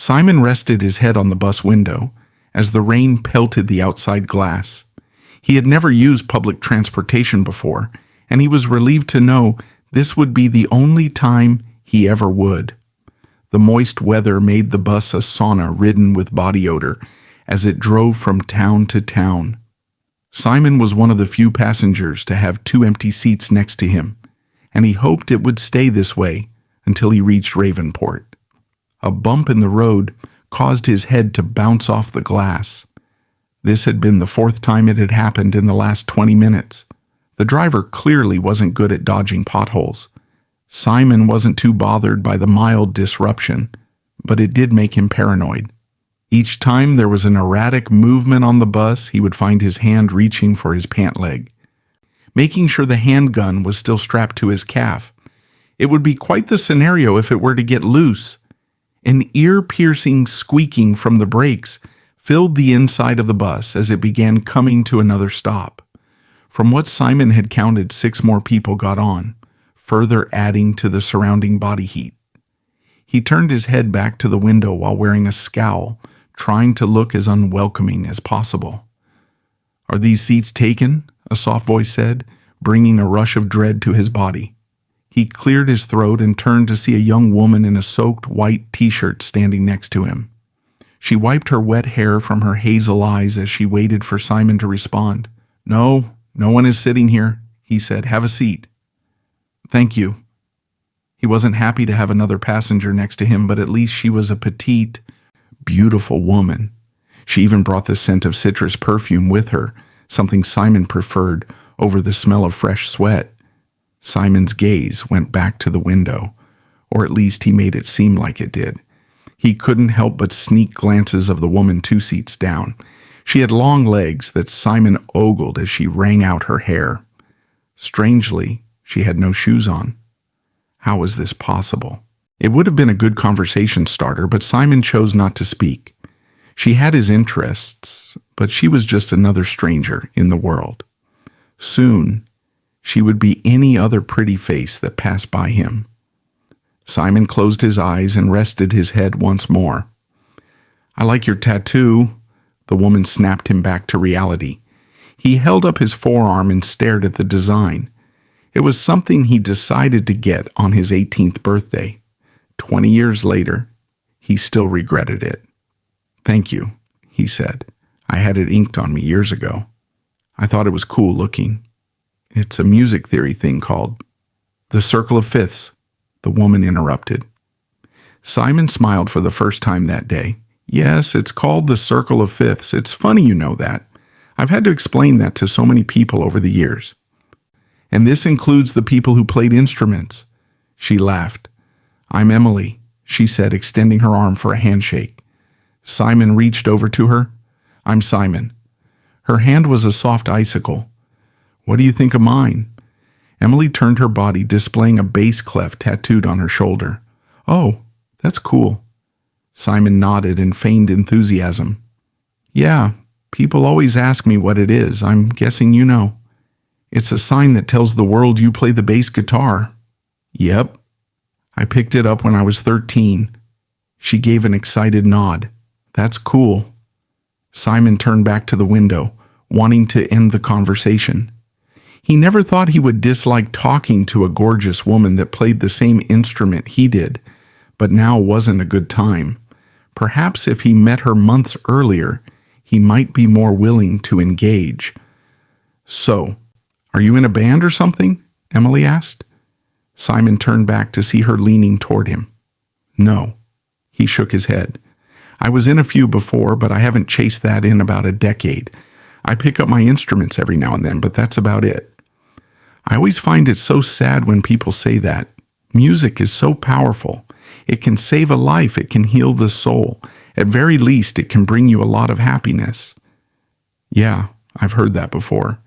Simon rested his head on the bus window as the rain pelted the outside glass. He had never used public transportation before, and he was relieved to know this would be the only time he ever would. The moist weather made the bus a sauna ridden with body odor as it drove from town to town. Simon was one of the few passengers to have 2 empty seats next to him, and he hoped it would stay this way until he reached Ravenport. A bump in the road caused his head to bounce off the glass. This had been the 4th time it had happened in the last 20 minutes. The driver clearly wasn't good at dodging potholes. Simon wasn't too bothered by the mild disruption, but it did make him paranoid. Each time there was an erratic movement on the bus, he would find his hand reaching for his pant leg, making sure the handgun was still strapped to his calf. It would be quite the scenario if it were to get loose. An ear-piercing squeaking from the brakes filled the inside of the bus as it began coming to another stop. From what Simon had counted, 6 more people got on, further adding to the surrounding body heat. He turned his head back to the window while wearing a scowl, trying to look as unwelcoming as possible. "Are these seats taken?" a soft voice said, bringing a rush of dread to his body. He cleared his throat and turned to see a young woman in a soaked white t-shirt standing next to him. She wiped her wet hair from her hazel eyes as she waited for Simon to respond. No one is sitting here," he said. "Have a seat." "Thank you." He wasn't happy to have another passenger next to him, but at least she was a petite, beautiful woman. She even brought the scent of citrus perfume with her, something Simon preferred over the smell of fresh sweat. Simon's gaze went back to the window, or at least he made it seem like it did. He couldn't help but sneak glances of the woman 2 seats down. She had long legs that Simon ogled as she wrung out her hair. Strangely, she had no shoes on. How was this possible? It would have been a good conversation starter, but Simon chose not to speak. She had his interests, but she was just another stranger in the world. Soon, she would be any other pretty face that passed by him. Simon closed his eyes and rested his head once more. "I like your tattoo." The woman snapped him back to reality. He held up his forearm and stared at the design. It was something he decided to get on his 18th birthday. 20 years later, he still regretted it. "Thank you," he said. "I had it inked on me years ago. I thought it was cool looking. It's a music theory thing called the Circle of Fifths," the woman interrupted. Simon smiled for the first time that day. "Yes, it's called the Circle of Fifths. It's funny you know that. I've had to explain that to so many people over the years. And this includes the people who played instruments." She laughed. "I'm Emily," she said, extending her arm for a handshake. Simon reached over to her. "I'm Simon." Her hand was a soft icicle. "What do you think of mine?" Emily turned her body, displaying a bass clef tattooed on her shoulder. "Oh, that's cool." Simon nodded and feigned enthusiasm. "Yeah, people always ask me what it is. I'm guessing you know. It's a sign that tells the world you play the bass guitar." "Yep. I picked it up when I was 13. She gave an excited nod. "That's cool." Simon turned back to the window, wanting to end the conversation. He never thought he would dislike talking to a gorgeous woman that played the same instrument he did, but now wasn't a good time. Perhaps if he met her months earlier, he might be more willing to engage. "So, are you in a band or something?" Emily asked. Simon turned back to see her leaning toward him. "No." He shook his head. "I was in a few before, but I haven't chased that in about a decade. I pick up my instruments every now and then, but that's about it." I always find it so sad when people say that. Music is so powerful. It can save a life. It can heal the soul. At very least, it can bring you a lot of happiness. "Yeah, I've heard that before."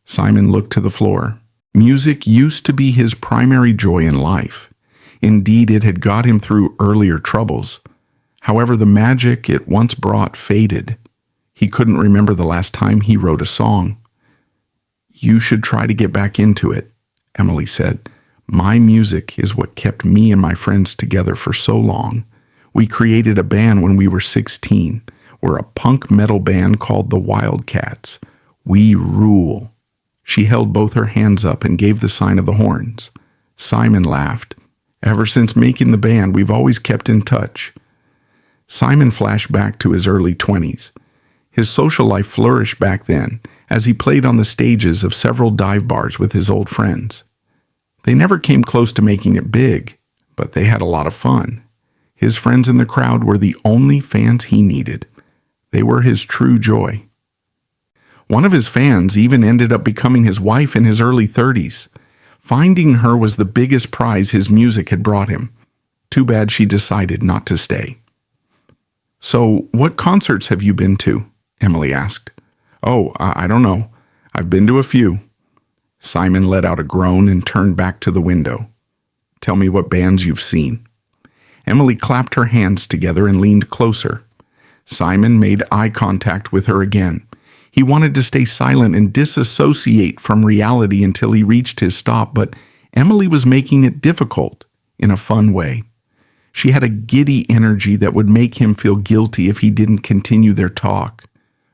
Simon looked to the floor. Music used to be his primary joy in life. Indeed, it had got him through earlier troubles. However, the magic it once brought faded. He couldn't remember the last time he wrote a song. "You should try to get back into it," Emily said. "My music is what kept me and my friends together for so long. We created a band when we were 16. We're a punk metal band called the Wildcats. We rule." She held both her hands up and gave the sign of the horns. Simon laughed. "Ever since making the band, we've always kept in touch." Simon flashed back to his early 20s. His social life flourished back then as he played on the stages of several dive bars with his old friends. They never came close to making it big, but they had a lot of fun. His friends in the crowd were the only fans he needed. They were his true joy. One of his fans even ended up becoming his wife in his early 30s. Finding her was the biggest prize his music had brought him. Too bad she decided not to stay. "So, what concerts have you been to?" Emily asked. "Oh, I don't know. I've been to a few." Simon let out a groan and turned back to the window. "Tell me what bands you've seen." Emily clapped her hands together and leaned closer. Simon made eye contact with her again. He wanted to stay silent and disassociate from reality until he reached his stop, but Emily was making it difficult in a fun way. She had a giddy energy that would make him feel guilty if he didn't continue their talk.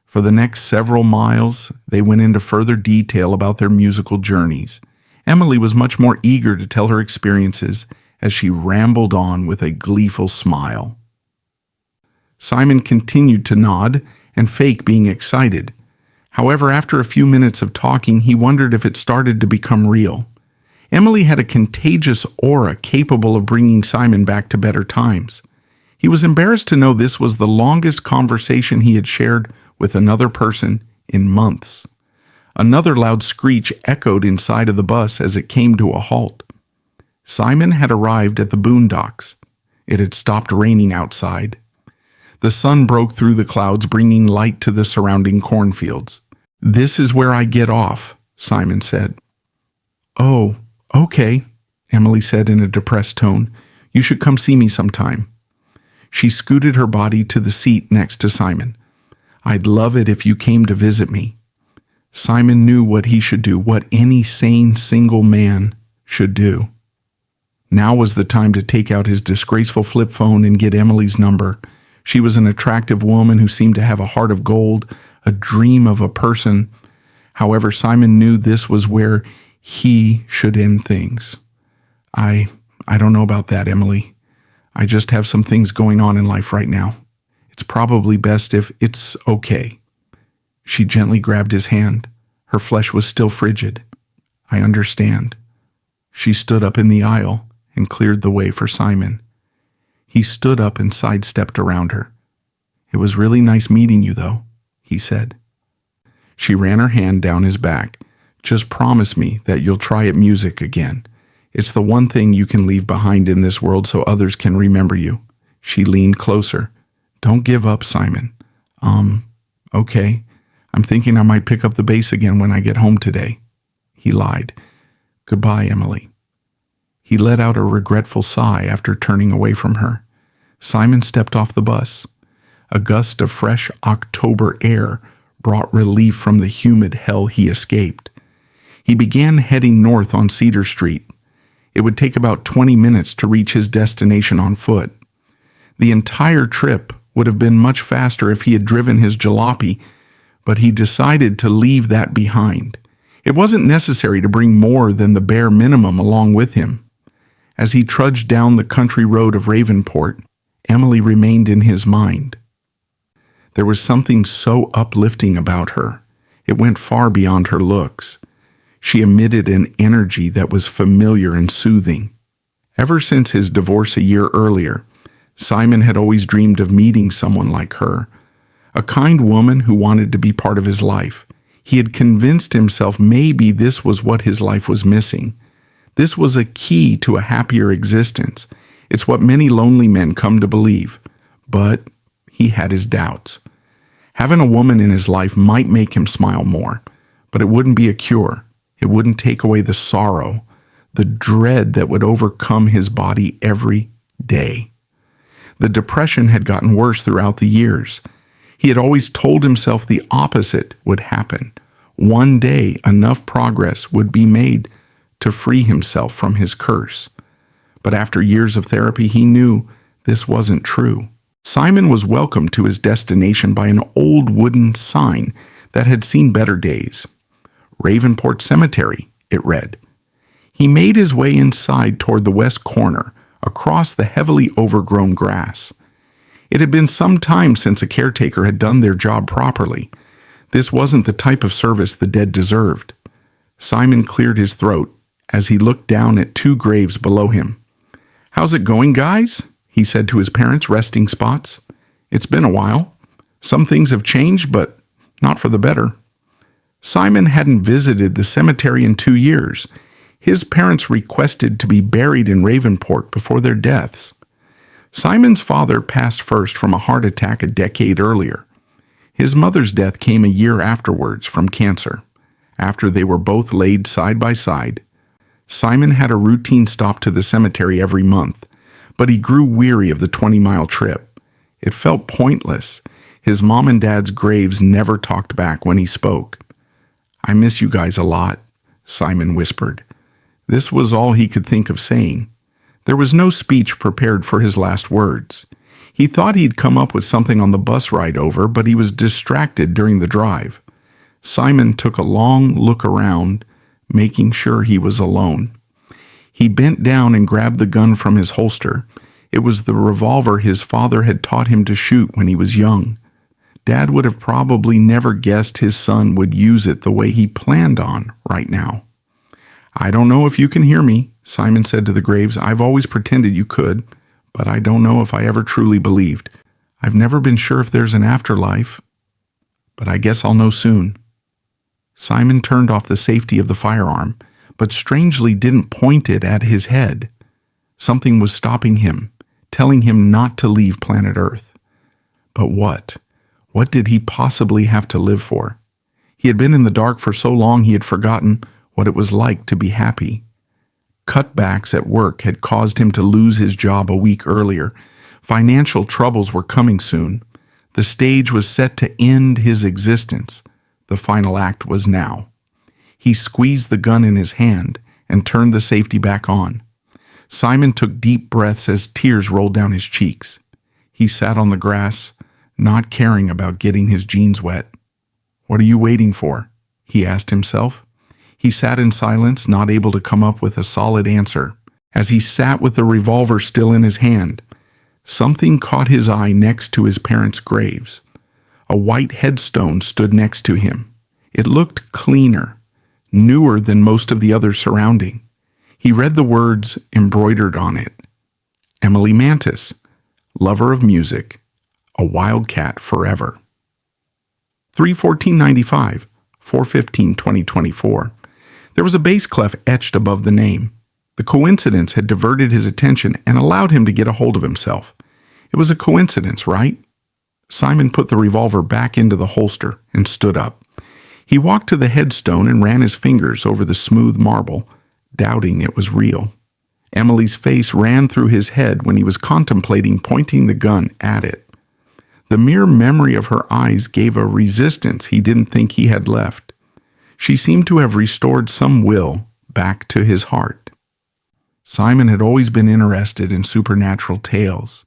For the next several miles, they went into further detail about their musical journeys. Emily was much more eager to tell her experiences as she rambled on with a gleeful smile. Simon continued to nod and fake being excited. However, after a few minutes of talking, he wondered if it started to become real. Emily had a contagious aura capable of bringing Simon back to better times. He was embarrassed to know this was the longest conversation he had shared with another person in months. Another loud screech echoed inside of the bus as it came to a halt. Simon had arrived at the boondocks. It had stopped raining outside. The sun broke through the clouds, bringing light to the surrounding cornfields. "This is where I get off," Simon said. "Oh, okay," Emily said in a depressed tone. "You should come see me sometime." She scooted her body to the seat next to Simon. "I'd love it if you came to visit me." Simon knew what he should do, what any sane single man should do. Now was the time to take out his disgraceful flip phone and get Emily's number. She was an attractive woman who seemed to have a heart of gold, a dream of a person. However, Simon knew this was where he should end things. I don't know about that, Emily. I just have some things going on in life right now. It's probably best if it's okay." She gently grabbed his hand. Her flesh was still frigid. "I understand." She stood up in the aisle and cleared the way for Simon. He stood up and sidestepped around her. "It was really nice meeting you, though," he said. She ran her hand down his back. "Just promise me that you'll try at music again. It's the one thing you can leave behind in this world so others can remember you." She leaned closer. "Don't give up, Simon." Okay. I'm thinking I might pick up the bass again when I get home today." He lied. "Goodbye, Emily." He let out a regretful sigh after turning away from her. Simon stepped off the bus. A gust of fresh October air brought relief from the humid hell he escaped. He began heading north on Cedar Street. It would take about 20 minutes to reach his destination on foot. The entire trip would have been much faster if he had driven his jalopy, but he decided to leave that behind. It wasn't necessary to bring more than the bare minimum along with him. As he trudged down the country road of Ravenport, Emily remained in his mind. There was something so uplifting about her. It went far beyond her looks. She emitted an energy that was familiar and soothing. Ever since his divorce a year earlier, Simon had always dreamed of meeting someone like her, a kind woman who wanted to be part of his life. He had convinced himself maybe this was what his life was missing. This was a key to a happier existence. It's what many lonely men come to believe. But he had his doubts. Having a woman in his life might make him smile more, but it wouldn't be a cure. It wouldn't take away the sorrow, the dread that would overcome his body every day. The depression had gotten worse throughout the years. He had always told himself the opposite would happen. One day, enough progress would be made to free himself from his curse. But after years of therapy, he knew This wasn't true. Simon was welcomed to his destination by an old wooden sign that had seen better days. Ravenport Cemetery, it read. He made his way inside toward the west corner, across the heavily overgrown grass. It had been some time since a caretaker had done their job properly. This wasn't the type of service the dead deserved. Simon cleared his throat as he looked down at two graves below him. "How's it going, guys?" he said to his parents' resting spots. "It's been a while. Some things have changed, but not for the better." Simon hadn't visited the cemetery in 2 years. His parents requested to be buried in Ravenport before their deaths. Simon's father passed first from a heart attack a decade earlier. His mother's death came a year afterwards from cancer. After they were both laid side by side, Simon had a routine stop to the cemetery every month, but he grew weary of the 20-mile trip. It felt pointless. His mom and dad's graves never talked back when he spoke. "I miss you guys a lot," Simon whispered. This was all he could think of saying. There was no speech prepared for his last words. He thought he'd come up with something on the bus ride over, but he was distracted during the drive. Simon took a long look around, making sure he was alone. He bent down and grabbed the gun from his holster. It was the revolver his father had taught him to shoot when he was young. Dad would have probably never guessed his son would use it the way he planned on right now. "I don't know if you can hear me," Simon said to the graves. "I've always pretended you could, but I don't know if I ever truly believed. I've never been sure if there's an afterlife, but I guess I'll know soon." Simon turned off the safety of the firearm, but strangely didn't point it at his head. Something was stopping him, telling him not to leave planet Earth. But what? What did he possibly have to live for? He had been in the dark for so long he had forgotten what it was like to be happy. Cutbacks at work had caused him to lose his job a week earlier. Financial troubles were coming soon. The stage was set to end his existence. The final act was now. He squeezed the gun in his hand and turned the safety back on. Simon took deep breaths as tears rolled down his cheeks. He sat on the grass, not caring about getting his jeans wet. "What are you waiting for?" he asked himself. He sat in silence, not able to come up with a solid answer. As he sat with the revolver still in his hand, something caught his eye next to his parents' graves. A white headstone stood next to him. It looked cleaner, newer than most of the others surrounding. He read the words embroidered on it. Emily Mantis, lover of music, a wildcat forever. 3/14/95, 4/15/2024. There was a bass clef etched above the name. The coincidence had diverted his attention and allowed him to get a hold of himself. It was a coincidence, right? Simon put the revolver back into the holster and stood up. He walked to the headstone and ran his fingers over the smooth marble, doubting it was real. Emily's face ran through his head when he was contemplating pointing the gun at it. The mere memory of her eyes gave a resistance he didn't think he had left. She seemed to have restored some will back to his heart. Simon had always been interested in supernatural tales.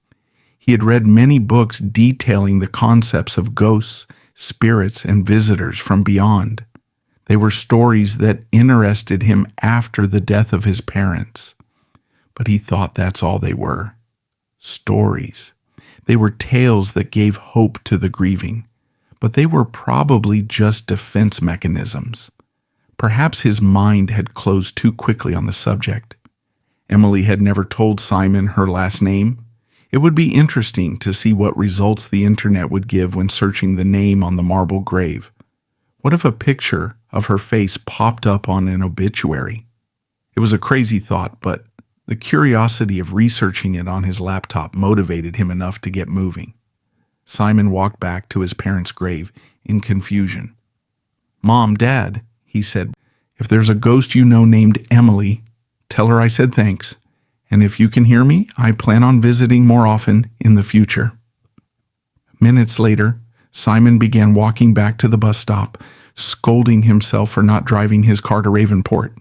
He had read many books detailing the concepts of ghosts, spirits, and visitors from beyond. They were stories that interested him after the death of his parents. But he thought that's all they were. Stories. They were tales that gave hope to the grieving, but they were probably just defense mechanisms. Perhaps his mind had closed too quickly on the subject. Emily had never told Simon her last name. It would be interesting to see what results the internet would give when searching the name on the marble grave. What if a picture of her face popped up on an obituary? It was a crazy thought, but the curiosity of researching it on his laptop motivated him enough to get moving. Simon walked back to his parents' grave in confusion. "Mom, Dad," he said, "if there's a ghost you know named Emily, tell her I said thanks. And if you can hear me, I plan on visiting more often in the future." Minutes later, Simon began walking back to the bus stop, scolding himself for not driving his car to Ravenport.